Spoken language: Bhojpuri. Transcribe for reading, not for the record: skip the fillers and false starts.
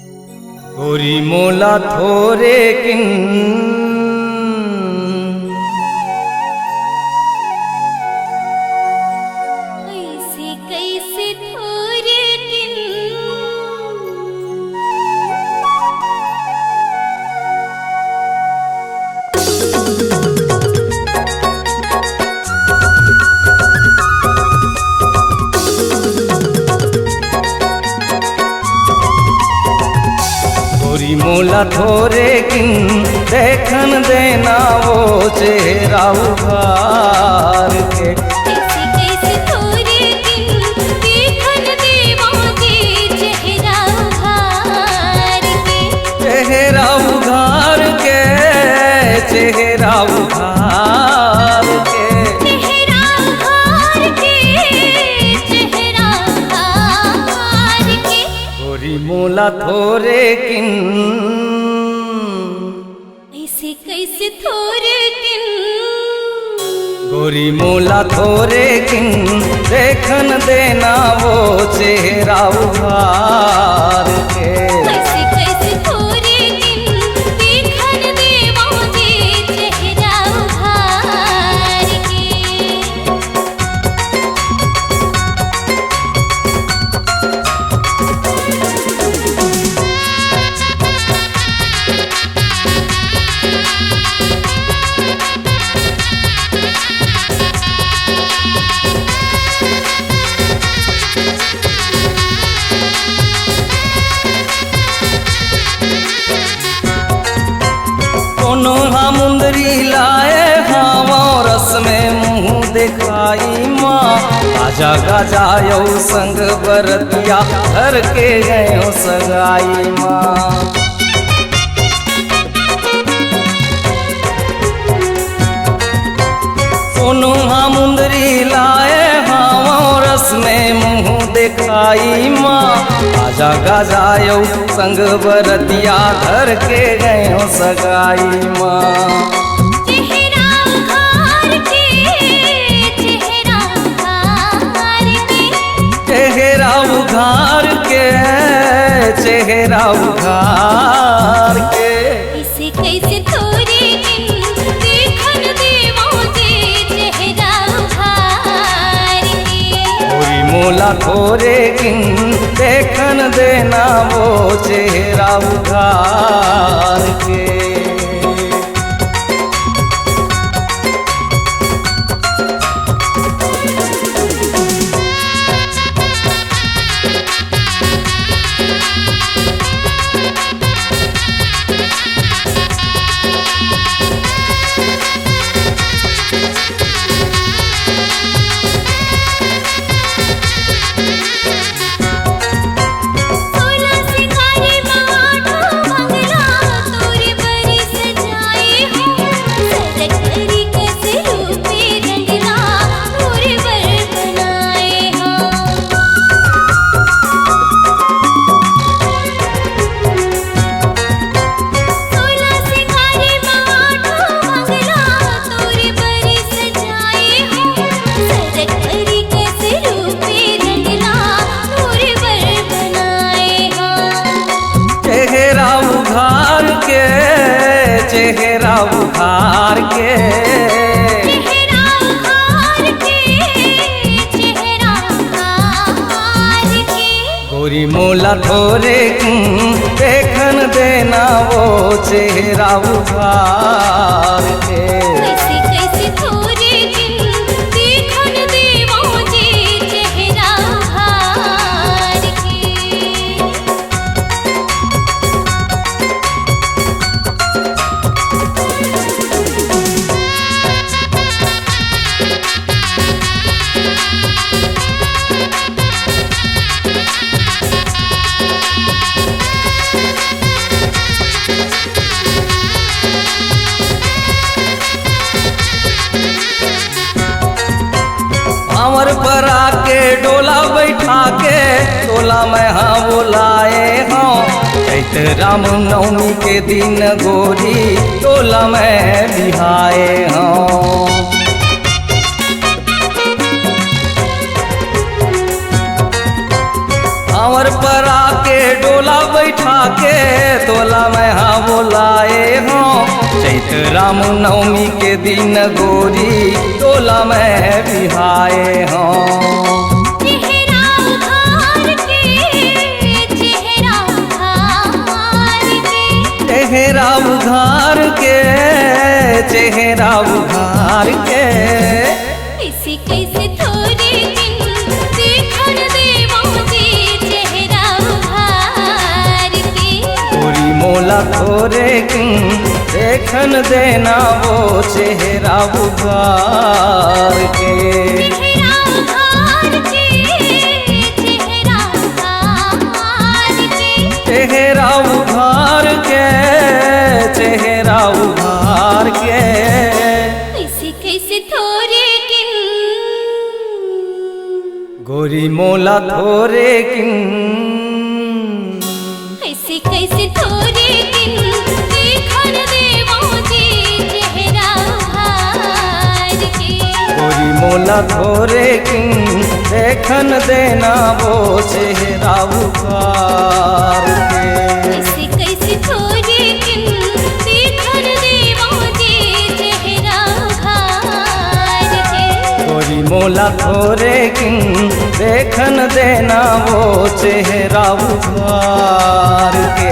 गोरी मोला थोरे किन कैसे कैसे थोरे किन गोरी मोला थोरे किन देखन देना वो चेहरा उभार के। कैसे कैसे थोरे किन देखन देवा के चेहरा उघार के। चेहरा उघार के चेहरा उघार के चेहरा उघार के चेहरा उघार के। गोरी मोला थोरे किन कैसे कैसे थोरे किन गोरी मोला थोरे किन देखन देना वो चेहरा उभार के। कैसे कैसे थोरे किन देखन देवा के चेहरा उघार के। कोनो मुंदरी लाए हाँ रस में मुँह दिखाई माँ। आजा गाजा यौ संग बरतिया घर के गयो सगाई माँ। कोनो मुंदरी लाए हाँ रस में मुँह दिखाई माँ। आजा गाजा यौ संग बरतिया घर के गयो सगाई माँ। चेहरा उघार के चेहरा उघार के। चेहरा उघार के चेहरा उघार के कैसे कैसे थोरे किन देखन देवा के चेहरा उघार के। गोरी मोला थोरे किन देखन देना वो चेहरा उघार के। सोला सिंगारे माठो मंगला तोरे बरी सजाए हो। सजग करी कैसे रूपे रंगला तोरे बर बनाए हो। सोला सिंगारे माठो मंगला तोरे बरी सजाए हो। सजग करी कैसे रूपे रंगला तोरे बर बनाए हो। चेहरा उघार के चेहरा उघार के चेहरा उघार के चेहरा उघार के। गोरी मोला थोरे किन देखन देना वो चेहरा उघार के। कैसे कैसे थोरे किन देखन देवा के चेहरा उघार के। अमर पर आके डोला बैठा के डोला में हाँ बोलाए हाँ। चैत राम नवमी के दिन गोरी डोला में बिहाए हाँ। भावर पर आके डोला बैठा के तोला में हाँ बोलाए हो चैत राम नवमी के दिन गोरी तोला में बिहाए हो चेहरा उघार के चेहरा उघार के चेहरा उघार के चेहरा उघार के कैसे कैसे थोड़े दिन देखन देवा जी चेहरा उघार के गोरी मोला थोरे देखन देना वो चेहरा उघार के चेहरा उघार के चेहरा उघार के चेहरा उघार के चेहरा उघार के कैसे कैसे थोड़े दिन गोरी मोला थोरे कैसे कैसे थोड़े दिन देखन देवा जी चेहरा उघार के गोरी मोला थोरे देखन देना वो चेहरा उघार के कैसे कैसे थोड़े दिन देखन देवा जी चेहरा उघार के गोरी मोला थोरे देखन देना वो चेहरा उघार के